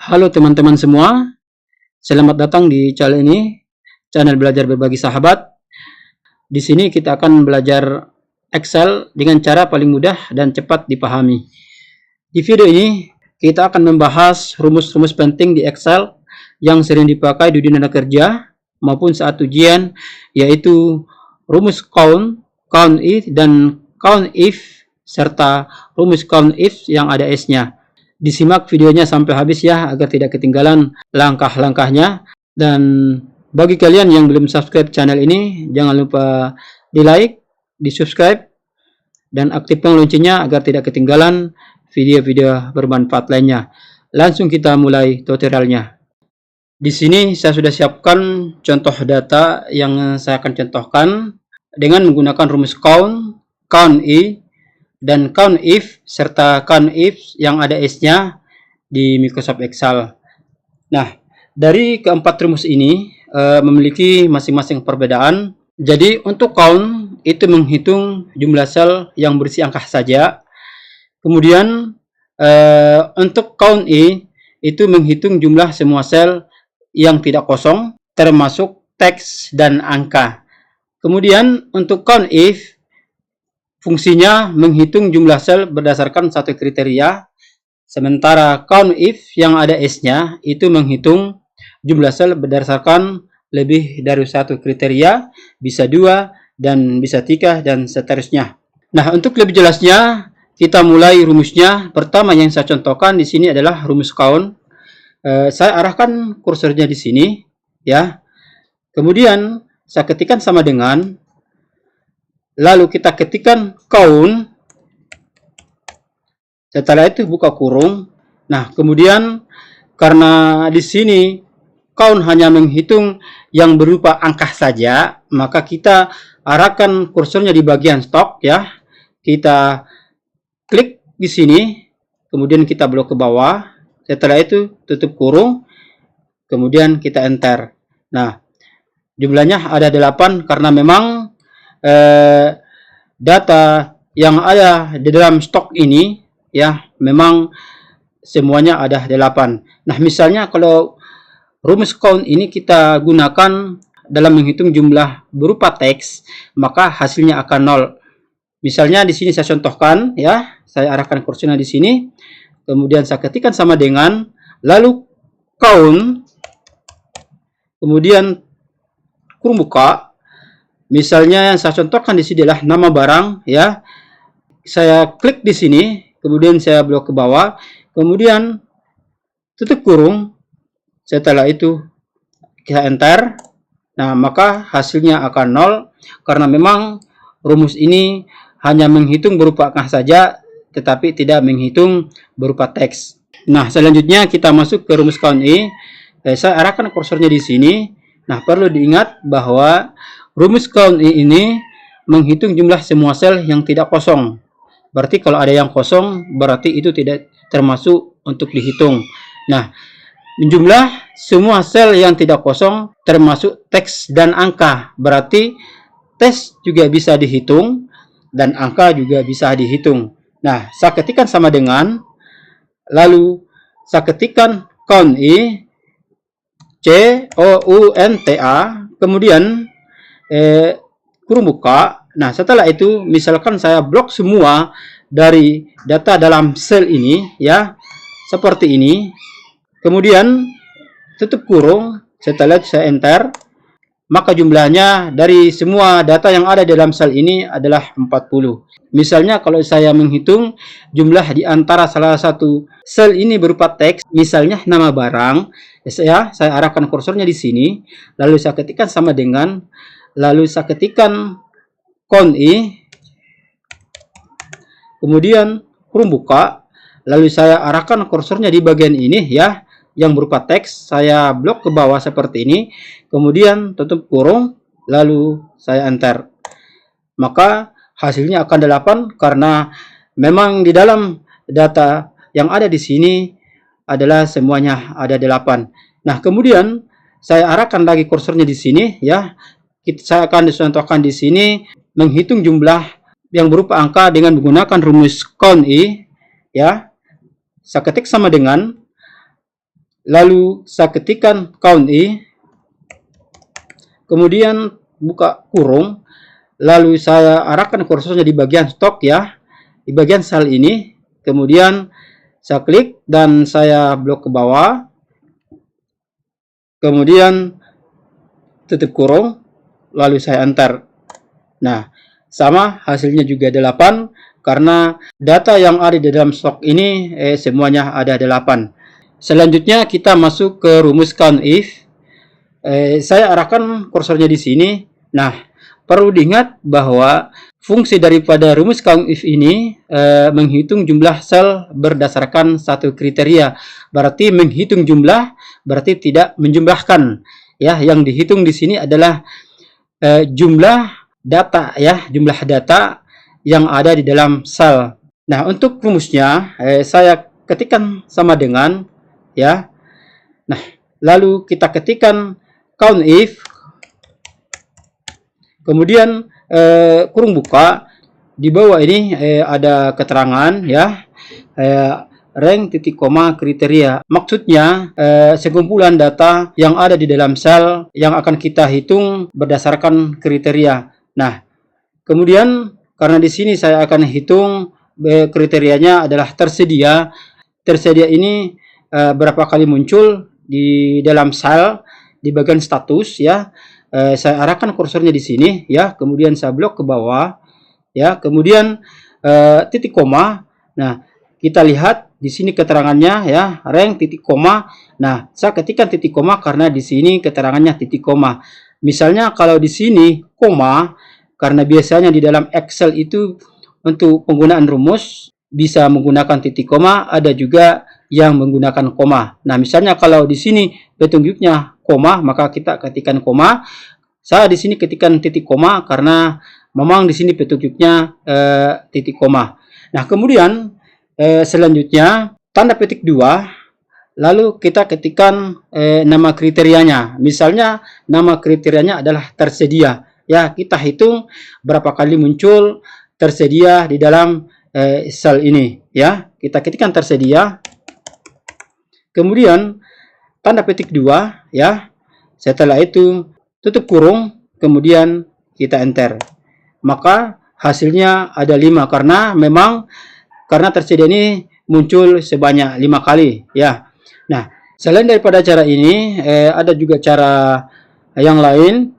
Halo teman-teman semua, selamat datang di channel ini, channel belajar berbagi sahabat. Di sini kita akan belajar Excel dengan cara paling mudah dan cepat dipahami. Di video ini kita akan membahas rumus-rumus penting di Excel yang sering dipakai di dunia kerja maupun saat ujian, yaitu rumus count, count if, dan count if, serta rumus count if yang ada S-nya. Disimak videonya sampai habis ya, agar tidak ketinggalan langkah-langkahnya. Dan bagi kalian yang belum subscribe channel ini, jangan lupa di like, di subscribe, dan aktifkan loncengnya agar tidak ketinggalan video-video bermanfaat lainnya. Langsung kita mulai tutorialnya. Di sini saya sudah siapkan contoh data yang saya akan contohkan dengan menggunakan rumus count, count if, dan count if serta count if yang ada S-nya di Microsoft Excel. Nah, dari keempat rumus ini memiliki masing-masing perbedaan. Jadi untuk count itu menghitung jumlah sel yang berisi angka saja. Kemudian untuk count if itu menghitung jumlah semua sel yang tidak kosong, termasuk teks dan angka. Kemudian untuk count if fungsinya menghitung jumlah sel berdasarkan satu kriteria, sementara count if yang ada S-nya itu menghitung jumlah sel berdasarkan lebih dari satu kriteria, bisa 2 dan bisa 3 dan seterusnya. Nah, untuk lebih jelasnya kita mulai rumusnya. Pertama yang saya contohkan di sini adalah rumus count. Saya arahkan kursornya di sini ya. Kemudian saya ketikkan sama dengan, lalu kita ketikkan count, setelah itu buka kurung. Nah, kemudian karena di sini count hanya menghitung yang berupa angka saja, maka kita arahkan kursornya di bagian stok ya. Kita klik di sini, kemudian kita blok ke bawah. Setelah itu tutup kurung, kemudian kita enter. Nah, jumlahnya ada 8 karena memang data yang ada di dalam stok ini ya memang semuanya ada 8. Nah, misalnya kalau rumus count ini kita gunakan dalam menghitung jumlah berupa teks, maka hasilnya akan 0. Misalnya di sini saya contohkan ya, saya arahkan kursornya di sini, kemudian saya ketikkan sama dengan, lalu count, kemudian kurung buka. Misalnya yang saya contohkan di sini adalah nama barang ya. Saya klik di sini, kemudian saya blok ke bawah, kemudian tutup kurung. Setelah itu kita enter. Nah, maka hasilnya akan 0 karena memang rumus ini hanya menghitung berupa angka saja, tetapi tidak menghitung berupa teks. Nah, selanjutnya kita masuk ke rumus count if. Saya arahkan kursornya di sini. Nah, perlu diingat bahwa rumus count if ini menghitung jumlah semua sel yang tidak kosong. Berarti kalau ada yang kosong, berarti itu tidak termasuk untuk dihitung. Nah, jumlah semua sel yang tidak kosong termasuk teks dan angka. Berarti teks juga bisa dihitung dan angka juga bisa dihitung. Nah, saya ketikkan sama dengan, lalu saya ketikkan count if, C-O-U-N-T-A, kemudian kurung buka. Nah, setelah itu misalkan saya blok semua dari data dalam sel ini ya, seperti ini. Kemudian tutup kurung. Setelah saya enter, maka jumlahnya dari semua data yang ada dalam sel ini adalah 40. Misalnya kalau saya menghitung jumlah di antara salah satu sel ini berupa teks, misalnya nama barang, saya arahkan kursornya di sini, lalu saya ketikkan sama dengan, lalu saya ketikkan count if, kemudian kurung buka, lalu saya arahkan kursornya di bagian ini ya, yang berupa teks, saya blok ke bawah seperti ini, kemudian tutup kurung, lalu saya enter. Maka hasilnya akan 8 karena memang di dalam data yang ada di sini adalah semuanya ada 8. Nah, kemudian saya arahkan lagi kursornya di sini ya. Saya akan contohkan di sini menghitung jumlah yang berupa angka dengan menggunakan rumus count if ya. Saya ketik sama dengan, lalu saya ketikkan count I, kemudian buka kurung, lalu saya arahkan kursornya di bagian stok ya, di bagian sel ini, kemudian saya klik dan saya blok ke bawah, kemudian tutup kurung, lalu saya enter. Nah, sama hasilnya juga 8 karena data yang ada di dalam stok ini semuanya ada 8. Selanjutnya kita masuk ke rumus count if. Saya arahkan kursornya di sini. Nah, perlu diingat bahwa fungsi daripada rumus count if ini menghitung jumlah sel berdasarkan satu kriteria. Berarti menghitung jumlah berarti tidak menjumlahkan. Ya, yang dihitung di sini adalah jumlah data ya, jumlah data yang ada di dalam sel. Nah, untuk rumusnya saya ketikkan sama dengan ya. Nah, lalu kita ketikkan count if, kemudian kurung buka, di bawah ini ada keterangan ya, rank titik koma kriteria. Maksudnya sekumpulan data yang ada di dalam sel yang akan kita hitung berdasarkan kriteria. Nah, kemudian karena di sini saya akan hitung kriterianya adalah tersedia. Tersedia ini berapa kali muncul di dalam sel di bagian status ya. Saya arahkan kursornya di sini ya, kemudian saya blok ke bawah ya, kemudian titik koma. Nah, kita lihat di sini keterangannya ya, rank titik koma. Nah, saya ketikkan titik koma karena di sini keterangannya titik koma. Misalnya kalau di sini koma, karena biasanya di dalam Excel itu untuk penggunaan rumus bisa menggunakan titik koma, ada juga yang menggunakan koma. Nah, misalnya kalau di sini petunjuknya koma, maka kita ketikkan koma. Saya di sini ketikkan titik koma karena memang di sini petunjuknya titik koma. Nah, kemudian selanjutnya tanda petik 2, lalu kita ketikkan nama kriterianya. Misalnya nama kriterianya adalah tersedia. Ya, kita hitung berapa kali muncul tersedia di dalam sel ini. Ya, kita ketikkan tersedia. Kemudian tanda petik 2 ya. Setelah itu tutup kurung, kemudian kita enter. Maka hasilnya ada 5 karena memang karena tersedia ini muncul sebanyak 5 kali ya. Nah, selain daripada cara ini ada juga cara yang lain.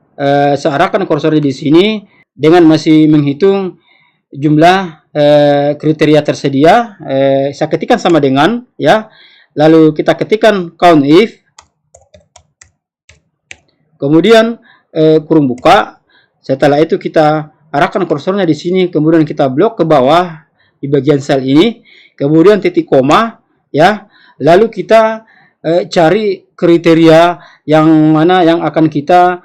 Saya arahkan kursornya di sini dengan masih menghitung jumlah kriteria tersedia. Saya ketikkan sama dengan ya. Lalu kita ketikkan count if, kemudian kurung buka. Setelah itu kita arahkan kursornya di sini, kemudian kita blok ke bawah di bagian sel ini, kemudian titik koma ya. Lalu kita cari kriteria yang mana yang akan kita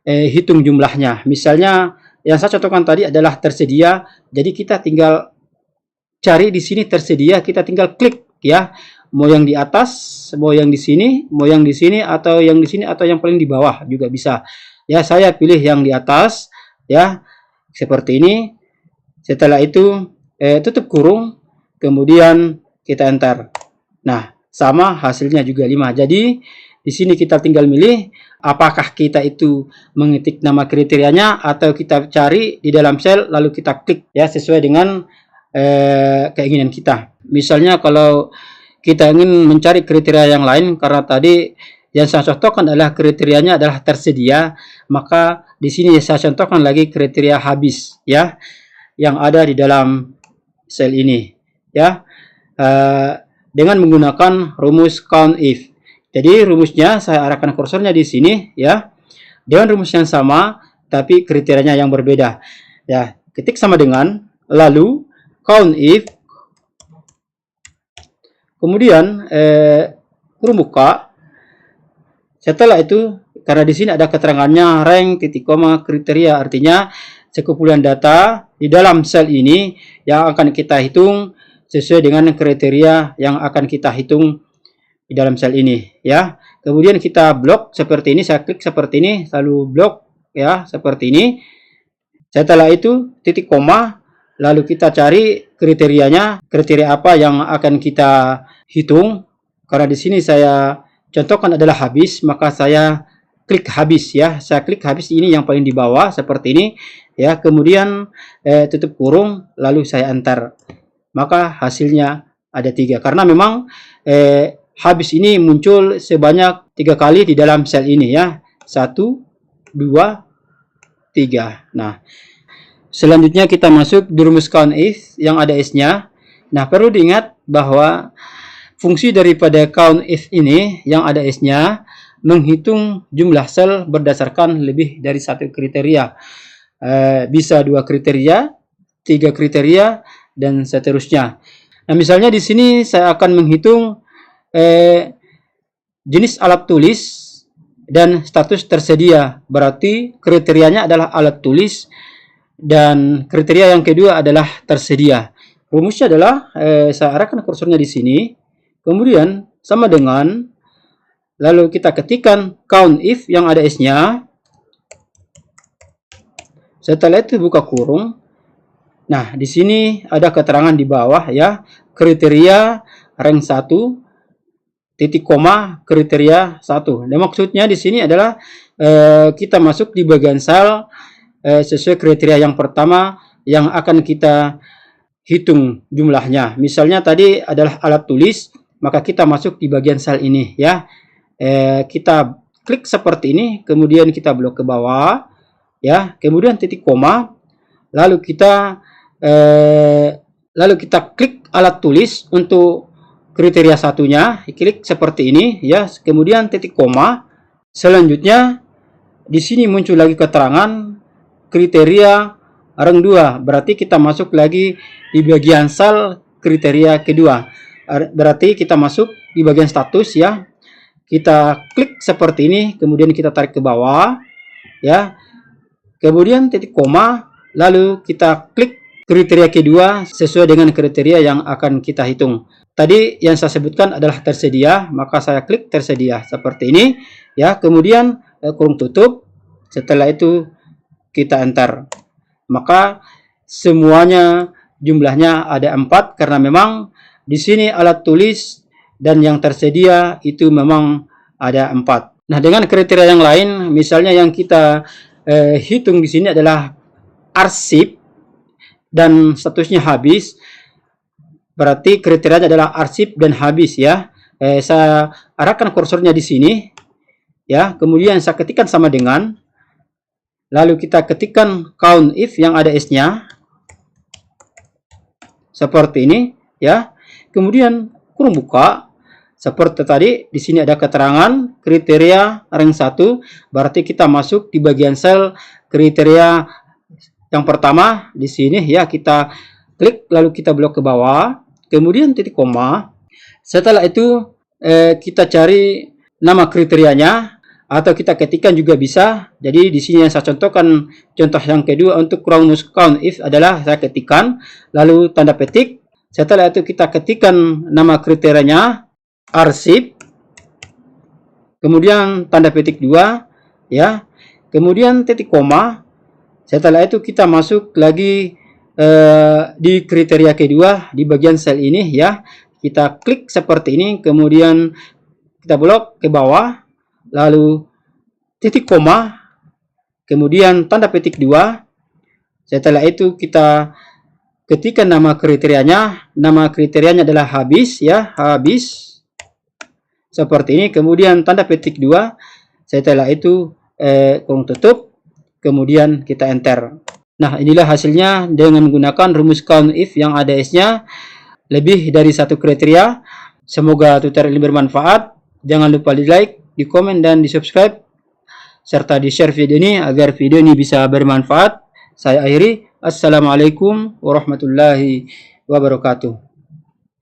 hitung jumlahnya. Misalnya yang saya contohkan tadi adalah tersedia, jadi kita tinggal cari di sini tersedia, kita tinggal klik ya. Mau yang di atas, mau yang di sini, mau yang di sini, atau yang di sini, atau yang paling di bawah juga bisa. Ya, saya pilih yang di atas ya, seperti ini. Setelah itu tutup kurung, kemudian kita enter. Nah, sama hasilnya juga 5. Jadi di sini kita tinggal milih apakah kita itu mengetik nama kriterianya atau kita cari di dalam sel lalu kita klik ya, sesuai dengan keinginan kita. Misalnya kalau kita ingin mencari kriteria yang lain, karena tadi yang saya contohkan adalah kriterianya adalah tersedia, maka di sini saya contohkan lagi kriteria habis ya, yang ada di dalam sel ini ya, dengan menggunakan rumus count if. Jadi rumusnya saya arahkan kursornya di sini ya, dengan rumus yang sama tapi kriterianya yang berbeda ya. Ketik sama dengan, lalu count if, kemudian kurung buka. Setelah itu karena di sini ada keterangannya rank titik koma kriteria, artinya sekumpulan data di dalam sel ini yang akan kita hitung sesuai dengan kriteria yang akan kita hitung di dalam sel ini ya. Kemudian kita blok seperti ini, saya klik seperti ini, lalu blok ya seperti ini. Setelah itu titik koma, lalu kita cari kriterianya, kriteria apa yang akan kita hitung. Karena di sini saya contohkan adalah habis, maka saya klik habis ya. Saya klik habis ini yang paling di bawah seperti ini ya. Kemudian tutup kurung, lalu saya enter. Maka hasilnya ada 3 karena memang habis ini muncul sebanyak 3 kali di dalam sel ini ya. 1, 2, 3. Nah, selanjutnya kita masuk di rumus COUNTIF yang ada S-nya. Nah, perlu diingat bahwa fungsi daripada COUNTIF ini yang ada S-nya menghitung jumlah sel berdasarkan lebih dari 1 kriteria. Bisa 2 kriteria, 3 kriteria, dan seterusnya. Nah, misalnya di sini saya akan menghitung jenis alat tulis dan status tersedia. Berarti kriterianya adalah alat tulis dan kriteria yang kedua adalah tersedia. Rumusnya adalah saya arahkan kursornya di sini. Kemudian sama dengan lalu kita ketikkan COUNTIF yang ada S-nya. Setelah itu buka kurung. Nah, di sini ada keterangan di bawah ya. Kriteria rank 1 titik koma kriteria 1. Dan maksudnya di sini adalah kita masuk di bagian sel sesuai kriteria yang pertama yang akan kita hitung jumlahnya. Misalnya tadi adalah alat tulis, maka kita masuk di bagian sel ini ya. Kita klik seperti ini, kemudian kita blok ke bawah ya, kemudian titik koma, lalu kita klik alat tulis untuk kriteria satunya, klik seperti ini ya, kemudian titik koma. Selanjutnya di sini muncul lagi keterangan kriteria rank 2, berarti kita masuk lagi di bagian sel kriteria kedua. Berarti kita masuk di bagian status ya. Kita klik seperti ini, kemudian kita tarik ke bawah ya. Kemudian titik koma, lalu kita klik kriteria kedua sesuai dengan kriteria yang akan kita hitung. Tadi yang saya sebutkan adalah tersedia, maka saya klik tersedia seperti ini ya. Kemudian kurung tutup. Setelah itu kita enter. Maka semuanya jumlahnya ada 4 karena memang di sini alat tulis dan yang tersedia itu memang ada 4. Nah, dengan kriteria yang lain, misalnya yang kita hitung di sini adalah arsip dan statusnya habis, berarti kriterianya adalah arsip dan habis ya. Saya arahkan kursornya di sini ya, kemudian saya ketikkan sama dengan, lalu kita ketikkan COUNTIF yang ada S-nya seperti ini ya. Kemudian kurung buka. Seperti tadi, di sini ada keterangan kriteria rank 1, berarti kita masuk di bagian sel kriteria yang pertama di sini ya. Kita klik lalu kita blok ke bawah, kemudian titik koma. Setelah itu kita cari nama kriterianya atau kita ketikkan juga bisa. Jadi di sini yang saya contohkan, contoh yang kedua untuk rumus COUNTIF adalah saya ketikkan lalu tanda petik. Setelah itu kita ketikkan nama kriterianya arsip, kemudian tanda petik 2 ya, kemudian titik koma. Setelah itu kita masuk lagi di kriteria kedua di bagian sel ini ya. Kita klik seperti ini, kemudian kita blok ke bawah, lalu titik koma, kemudian tanda petik 2. Setelah itu kita ketikkan nama kriterianya. Nama kriterianya adalah habis ya, habis. Seperti ini, kemudian tanda petik 2. Setelah itu kurung tutup, kemudian kita enter. Nah, inilah hasilnya dengan menggunakan rumus COUNTIF yang ada S-nya, lebih dari 1 kriteria. Semoga tutorial ini bermanfaat. Jangan lupa di like, di komen, dan di subscribe, serta di share video ini agar video ini bisa bermanfaat. Saya akhiri. Assalamualaikum warahmatullahi wabarakatuh.